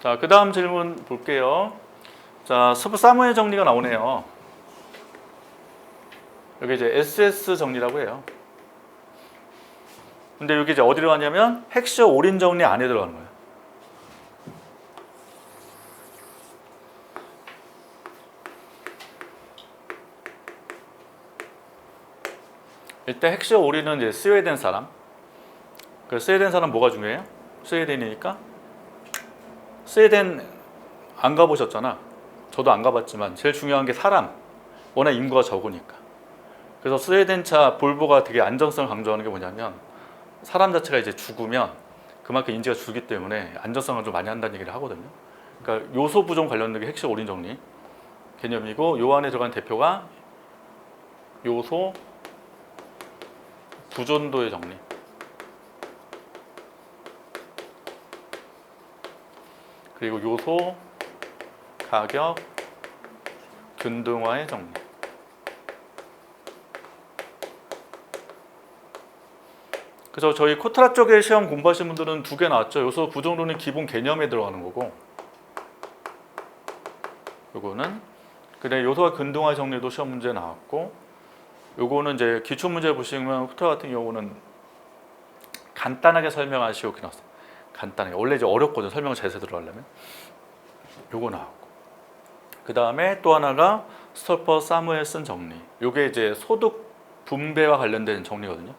자, 그 다음 질문 볼게요. 자, 사무엘 정리가 나오네요. 여기 이제 SS 정리라고 해요. 근데 여기 이제 어디로 가냐면 헥시어 올인 정리 안에 들어가는 거예요. 일단 헥시어 올인은 이제 스웨덴 사람. 그 스웨덴 사람 뭐가 중요해요? 스웨덴이니까. 스웨덴 안 가보셨잖아. 저도 안 가봤지만 제일 중요한 게 사람. 워낙 인구가 적으니까. 그래서 스웨덴차 볼보가 되게 안전성을 강조하는 게 뭐냐면 사람 자체가 이제 죽으면 그만큼 인지가 줄기 때문에 안전성을 좀 많이 한다는 얘기를 하거든요. 그러니까 요소 부종 관련된 게 헥시어 올인 정리 개념이고, 요 안에 들어간 대표가 요소 부존도의 정리. 그리고 요소 가격 균등화의 정리. 그래서 저희 코트라 쪽에 시험 공부하신 분들은 두 개 나왔죠. 요소 부종도는 기본 개념에 들어가는 거고, 요거는 그다음에 요소와 균등화 정리도 시험 문제 나왔고, 요거는 이제 기출 문제 보시면 코트라 같은 경우는 간단하게 설명하시고 그냥 간단하게, 원래 이제 어렵거든 설명을 자세히 들어가려면. 요거 나왔고, 그 다음에 또 하나가 스톨퍼 사무엘슨 정리. 요게 이제 소득 분배와 관련된 정리거든요.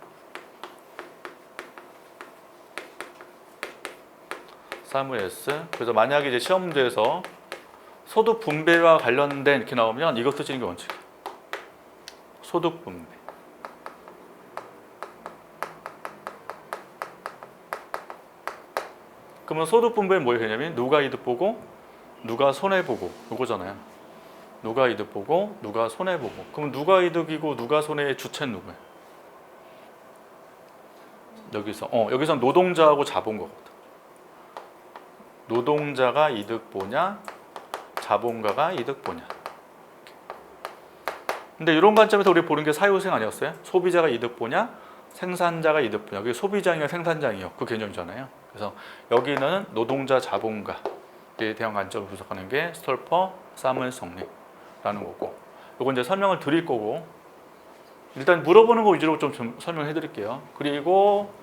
사무엘슨. 그래서 만약에 이제 시험 문제에서 소득 분배와 관련된 이렇게 나오면 이거 쓰시는 게 원칙이에요. 소득 분배. 그러면 소득 분배는 뭐의 개념이? 누가 이득 보고 누가 손해 보고, 이거잖아요. 누가 이득 보고 누가 손해 보고. 그럼 누가 이득이고 누가 손해의 주체는 누구예요? 여기서 노동자하고 자본가거든. 노동자가 이득 보냐, 자본가가 이득 보냐. 근데 이런 관점에서 우리 보는 게 사유생 아니었어요? 소비자가 이득 보냐, 생산자가 이득 보냐. 그게 소비장이냐 생산장이요. 그 개념이잖아요. 그래서 여기는 노동자, 자본가에 대한 관점을 분석하는 게 스톨퍼 사무엘 정리라는 거고, 이건 이제 설명을 드릴 거고, 일단 물어보는 거 위주로 좀 설명해 드릴게요. 그리고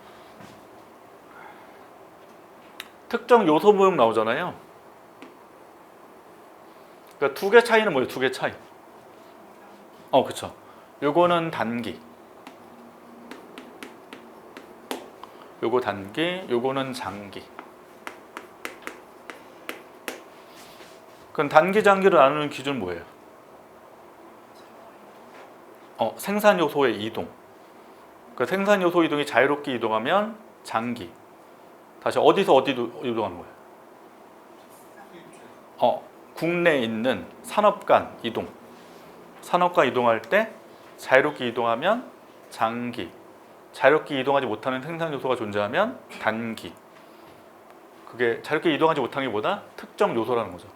특정 요소 모형 나오잖아요. 그러니까 두 개 차이는 뭐예요? 두 개 차이. 그쵸. 요거는 단기. 요거 단기, 요거는 장기. 그럼 단기, 장기를 나누는 기준 뭐예요? 생산 요소의 이동. 그 생산 요소 이동이 자유롭게 이동하면 장기. 다시 어디서 어디로 이동하는 거예요? 국내에 있는 산업 간 이동. 산업과 이동할 때 자유롭게 이동하면 장기. 자유롭게 이동하지 못하는 생산 요소가 존재하면 단기. 그게 자유롭게 이동하지 못하는 게 뭐다? 특정 요소라는 거죠.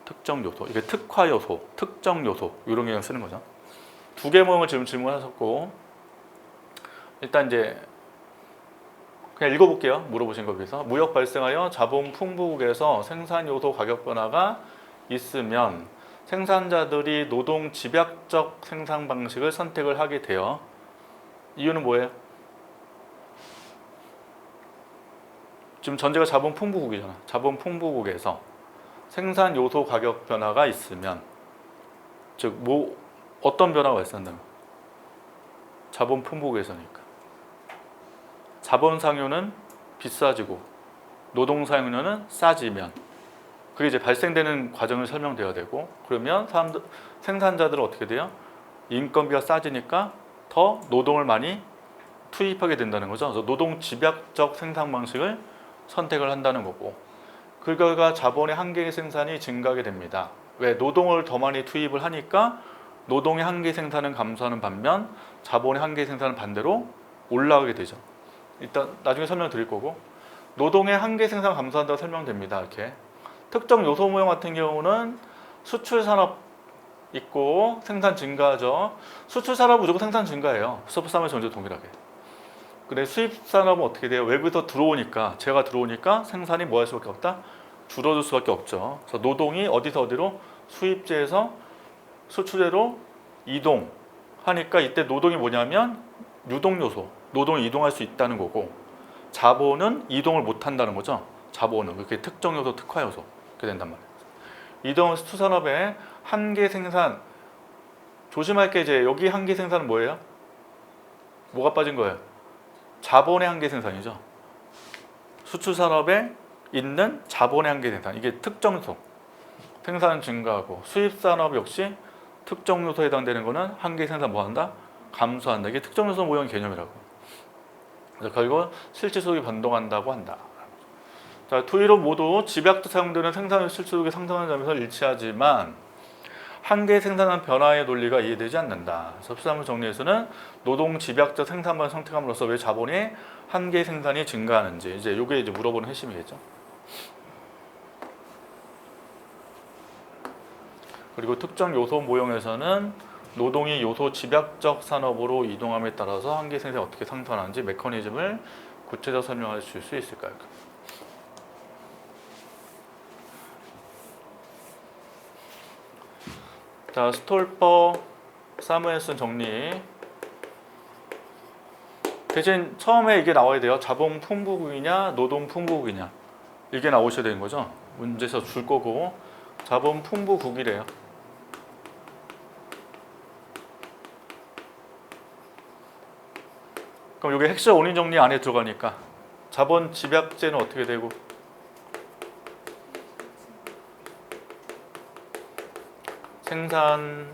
특정 요소. 이게 특화 요소, 특정 요소 이런 개념을 쓰는 거죠. 두 개 모형을 지금 질문하셨고, 일단 이제 그냥 읽어볼게요. 물어보신 거 위해서. 무역 발생하여 자본 풍부국에서 생산 요소 가격 변화가 있으면 생산자들이 노동 집약적 생산 방식을 선택을 하게 돼요. 이유는 뭐예요? 지금 전제가 자본 풍부국이잖아. 자본 풍부국에서 생산 요소 가격 변화가 있으면, 즉 어떤 변화가 있었다면 자본 풍부국에서니까 자본 상용은 비싸지고 노동 사용료는 싸지면 그게 이제 발생되는 과정을 설명돼야 되고, 그러면 생산자들은 어떻게 돼요? 인건비가 싸지니까 더 노동을 많이 투입하게 된다는 거죠. 그래서 노동 집약적 생산 방식을 선택을 한다는 거고, 그 결과 자본의 한계 생산이 증가하게 됩니다. 왜? 노동을 더 많이 투입을 하니까 노동의 한계 생산은 감소하는 반면 자본의 한계 생산은 반대로 올라가게 되죠. 일단 나중에 설명드릴 거고, 노동의 한계 생산 감소한다고 설명됩니다. 이렇게 특정 요소 모형 같은 경우는 수출 산업 있고 생산 증가죠. 수출 산업 무조건 생산 증가예요. 스토프 사무엘 전제 동일하게. 근데 수입 산업은 어떻게 돼요? 외부에서 들어오니까 재가 들어오니까 생산이 뭐 할 수밖에 없다? 줄어들 수밖에 없죠. 그래서 노동이 어디서 어디로 수입재에서 수출재로 이동하니까 이때 노동이 뭐냐면 유동 요소, 노동이 이동할 수 있다는 거고 자본은 이동을 못 한다는 거죠. 자본은 그렇게 특정 요소, 특화 요소 이렇게 된단 말이에요. 이동 수산업의 한계 생산 조심할 게 이제 여기 한계 생산은 뭐예요? 뭐가 빠진 거예요? 자본의 한계 생산이죠. 수출 산업에 있는 자본의 한계 생산 이게 특정 요소 생산 증가하고 수입 산업 역시 특정 요소에 해당되는 거는 한계 생산 뭐 한다? 감소한다. 이게 특정 요소 모형 개념이라고. 그래서 결국 실질 소득이 변동한다고 한다. 자, 투이로 모두 집약도 사용되는 생산 실질 소득이 상승하는 점에서 일치하지만 한계 생산한 변화의 논리가 이해되지 않는다. 그래서 수산물 정리에서는 노동 집약적 생산만 선택함으로써 왜 자본이 한계 생산이 증가하는지 이제 이게 이제 물어보는 핵심이겠죠. 그리고 특정 요소 모형에서는 노동이 요소 집약적 산업으로 이동함에 따라서 한계 생산이 어떻게 상승하는지 메커니즘을 구체적으로 설명할 수 있을까요? 자, 스톨퍼, 사무엘슨 정리. 대신 처음에 이게 나와야 돼요. 자본 풍부국이냐, 노동 풍부국이냐. 이게 나오셔야 되는 거죠. 문제에서 줄 거고. 자본 풍부국이래요. 그럼 이게 핵심 원인 정리 안에 들어가니까 자본 집약제는 어떻게 되고 생산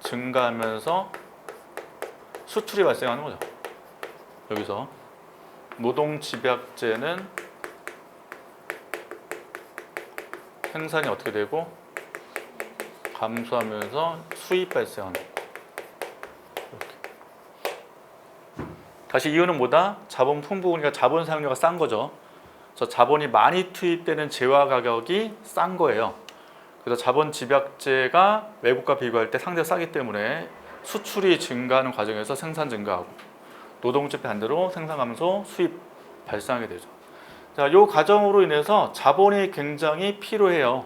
증가하면서 수출이 발생하는 거죠. 여기서 노동 집약제는 생산이 어떻게 되고 감소하면서 수입 발생하는 거. 다시 이유는 뭐다? 자본 풍부니까 자본 사용료가 싼 거죠. 그래서 자본이 많이 투입되는 재화 가격이 싼 거예요. 그래서 자본 집약제가 외국과 비교할 때 상대적으로 싸기 때문에 수출이 증가하는 과정에서 생산 증가하고 노동집회 반대로 생산 감소, 수입 발생하게 되죠. 자, 이 과정으로 인해서 자본이 굉장히 필요해요.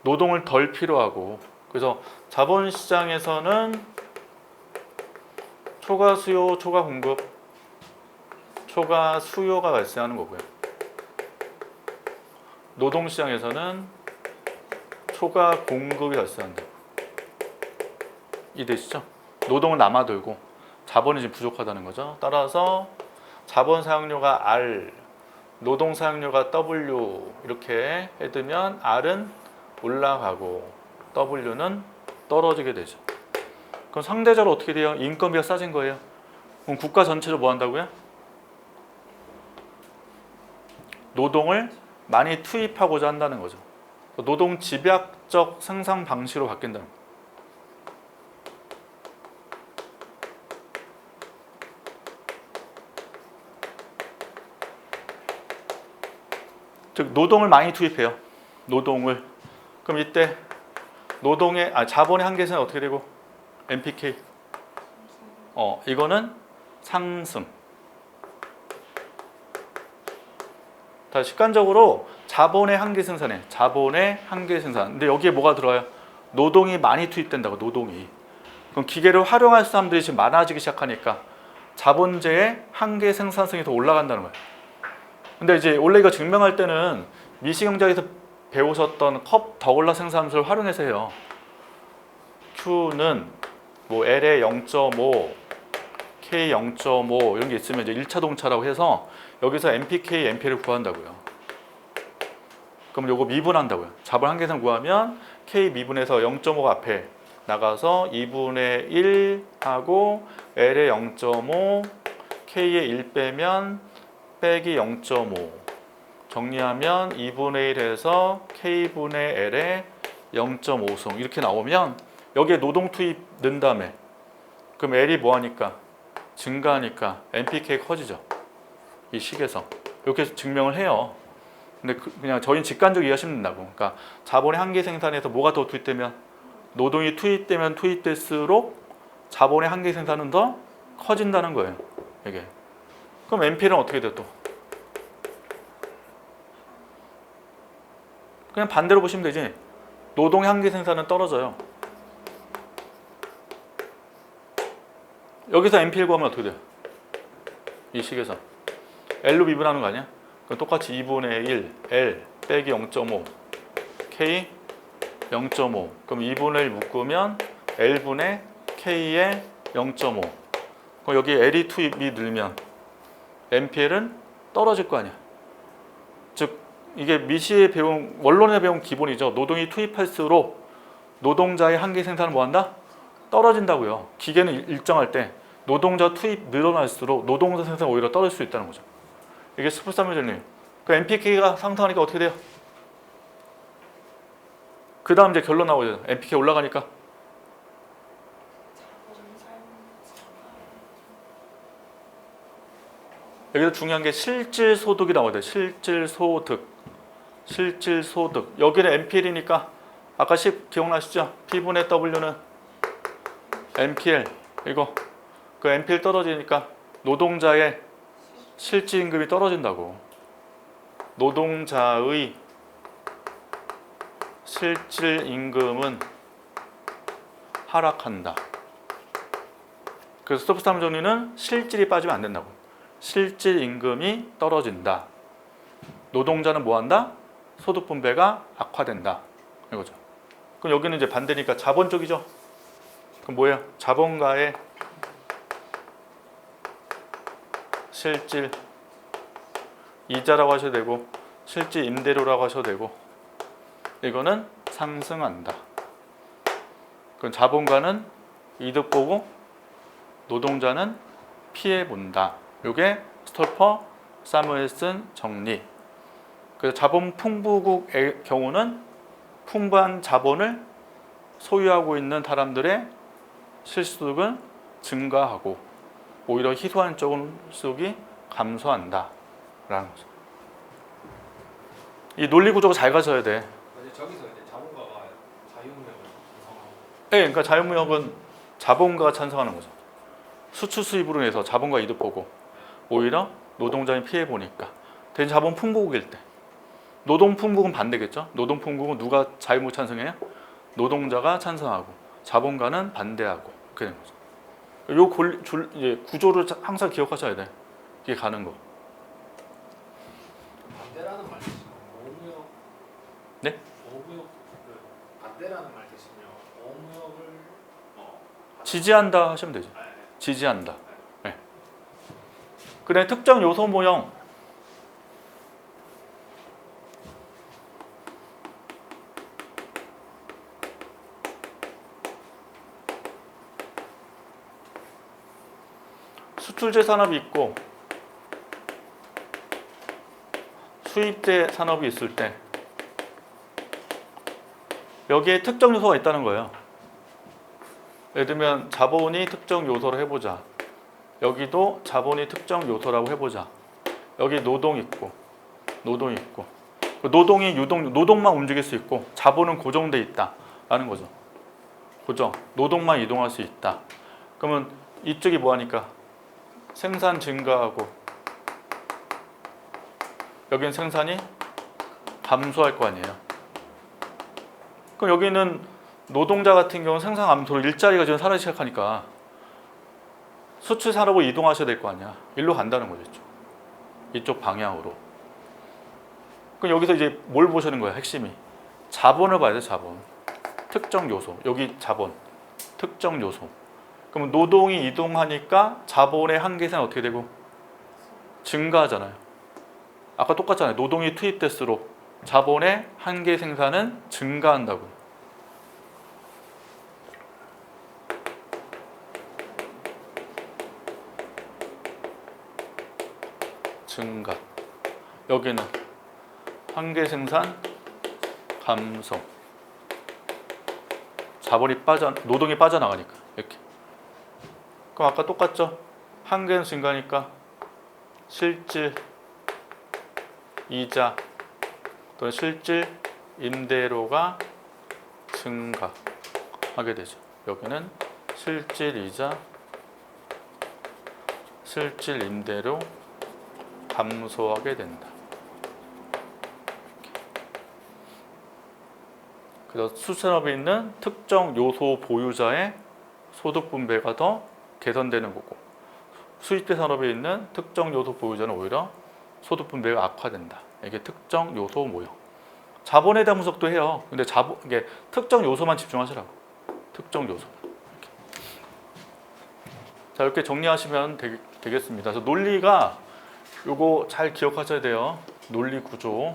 노동을 덜 필요하고 그래서 자본 시장에서는 초과 수요, 초과 공급, 초과 수요가 발생하는 거고요. 노동시장에서는 초과 공급이 발생한다. 이해되시죠? 노동은 남아돌고 자본이 지금 부족하다는 거죠. 따라서 자본 사용료가 R, 노동 사용료가 W 이렇게 해두면 R은 올라가고 W는 떨어지게 되죠. 그럼 상대적으로 어떻게 돼요? 인건비가 싸진 거예요. 그럼 국가 전체로 뭐 한다고요? 노동을 많이 투입하고자 한다는 거죠. 노동 집약적 생산 방식으로 바뀐다는 거예요. 즉 노동을 많이 투입해요. 노동을. 그럼 이때 노동의 자본의 한계는 어떻게 되고? MPK. 이거는 상승. 다시 직관적으로 자본의 한계 생산에 자본의 한계 생산. 근데 여기에 뭐가 들어와요? 노동이 많이 투입된다고. 노동이. 그럼 기계를 활용할 사람들이 지금 많아지기 시작하니까 자본재의 한계 생산성이 더 올라간다는 거예요. 근데 이제 원래 이거 증명할 때는 미시경제에서 배우셨던 컵 더글라 생산함수를 활용해서 해요. Q는 뭐 L의 0.5, K 0.5 이런 게 있으면 이제 1차 동차라고 해서 여기서 MPK, MP를 구한다고요. 그럼 요거 미분한다고요. 자본 한계선 구하면 K 미분해서 0.5가 앞에 나가서 2분의 1 하고 L의 0.5, K의 1 빼면 빼기 0.5 정리하면 2분의 1에서 K분의 L의 0.5승 이렇게 나오면 여기에 노동 투입 넣은 다음에 그럼 L이 뭐하니까? 증가하니까 MPK 커지죠. 이 식에서 이렇게 증명을 해요. 근데 그냥 저희는 직관적으로 이해하시면 된다고. 그러니까 자본의 한계 생산에서 뭐가 더 투입되면 노동이 투입되면 투입될수록 자본의 한계 생산은 더 커진다는 거예요. 이게. 그럼 NPL은 어떻게 돼요 또? 그냥 반대로 보시면 되지. 노동의 한계 생산은 떨어져요. 여기서 NPL 구하면 어떻게 돼요? 이 식에서 L로 미분하는 거 아니야? 그럼 똑같이 2분의 1 L 빼기 0.5 K 0.5 그럼 2분의 1 묶으면 L분의 K의 0.5 그럼 여기 L이 투입이 늘면 NPL은 떨어질 거 아니야. 즉 이게 미시에 배운 원론에 배운 기본이죠. 노동이 투입할수록 노동자의 한계 생산은 뭐한다? 떨어진다고요. 기계는 일정할 때 노동자 투입 늘어날수록 노동자 생산 오히려 떨어질 수 있다는 거죠. 이게 13회전님. 그 NPK가 상승하니까 어떻게 돼요? 그 다음 이제 결론 나오죠. NPK 올라가니까 여기서 중요한 게 실질소득이 나와야 돼. 실질소득. 실질소득. 여기는 NPL이니까 아까 10 기억나시죠? P분의 W는 NPL. 이거. 그 NPL 떨어지니까 노동자의 실질임금이 떨어진다고. 노동자의 실질임금은 하락한다. 그래서 스토프 3 정리는 실질이 빠지면 안 된다고. 실질임금이 떨어진다. 노동자는 뭐한다? 소득 분배가 악화된다. 이거죠. 그럼 여기는 이제 반대니까 자본 쪽이죠. 그럼 뭐예요? 자본가의 실질 이자라고 하셔도 되고 실질 임대료라고 하셔도 되고 이거는 상승한다. 그럼 자본가는 이득 보고 노동자는 피해 본다. 이게 스톨퍼 사무엘슨 정리. 그래서 자본 풍부국의 경우는 풍부한 자본을 소유하고 있는 사람들의 실소득은 증가하고 오히려 희소한 쪽은 소득이 감소한다 라는 거죠. 이 논리 구조가 잘 가셔야 돼. 저기서 이제 자본가가 자유무역을 구성하고. 네, 그러니까 자유무역은 자본가가 찬성하는 거죠. 수출 수입으로 해서 자본가 이득 보고 오히려 노동자는 피해 보니까. 대신 자본 풍부국일 때. 노동 풍부국은 반대겠죠. 노동 풍부국은 누가 자유무역 찬성해요? 노동자가 찬성하고 자본가는 반대하고 그렇게 되는 거죠. 요 구조를 항상 기억하셔야 돼. 이게 가는 거. 반대라는 말 대신에 오무역. 네? 오무역 반대라는 말 대신에 오무역을 지지한다 하시면 되죠. 지지한다. 네. 그다음에 특정 요소 모형. 수출제 산업이 있고 수입제 산업이 있을 때 여기에 특정 요소가 있다는 거예요. 예를 들면 자본이 특정 요소로 해보자. 여기도 자본이 특정 요소라고 해보자. 여기 노동 있고 노동 있고 노동이 노동만 움직일 수 있고 자본은 고정돼 있다라는 거죠. 고정. 노동만 이동할 수 있다. 그러면 이쪽이 뭐하니까 생산 증가하고 여기는 생산이 감소할 거 아니에요. 그럼 여기는 노동자 같은 경우는 생산 감소로 일자리가 지금 사라지기 시작하니까 수출 산업으로 이동하셔야 될 거 아니야. 일로 간다는 거죠. 이쪽 방향으로. 그럼 여기서 이제 뭘 보시는 거예요? 핵심이 자본을 봐야 돼. 자본. 특정 요소. 여기 자본. 특정 요소. 그럼 노동이 이동하니까 자본의 한계는 어떻게 되고? 증가하잖아요. 아까 똑같잖아요. 노동이 투입될수록 자본의 한계 생산은 증가한다고. 증가. 여기는 한계 생산 감소. 자본이 노동이 빠져나가니까 이렇게. 그럼 아까 똑같죠? 한계는 증가니까 실질 이자 또는 실질 임대료가 증가하게 되죠. 여기는 실질 이자 실질 임대료 감소하게 된다. 그래서 수산업에 있는 특정 요소 보유자의 소득 분배가 더 개선되는 거고, 수입대 산업에 있는 특정 요소 보유자는 오히려 소득 분배가 악화된다. 이게 특정 요소 모형. 자본에 대한 분석도 해요. 근데 이게 특정 요소만 집중하시라고. 특정 요소. 자, 이렇게 정리하시면 되겠습니다. 그래서 논리가 요거 잘 기억하셔야 돼요. 논리 구조.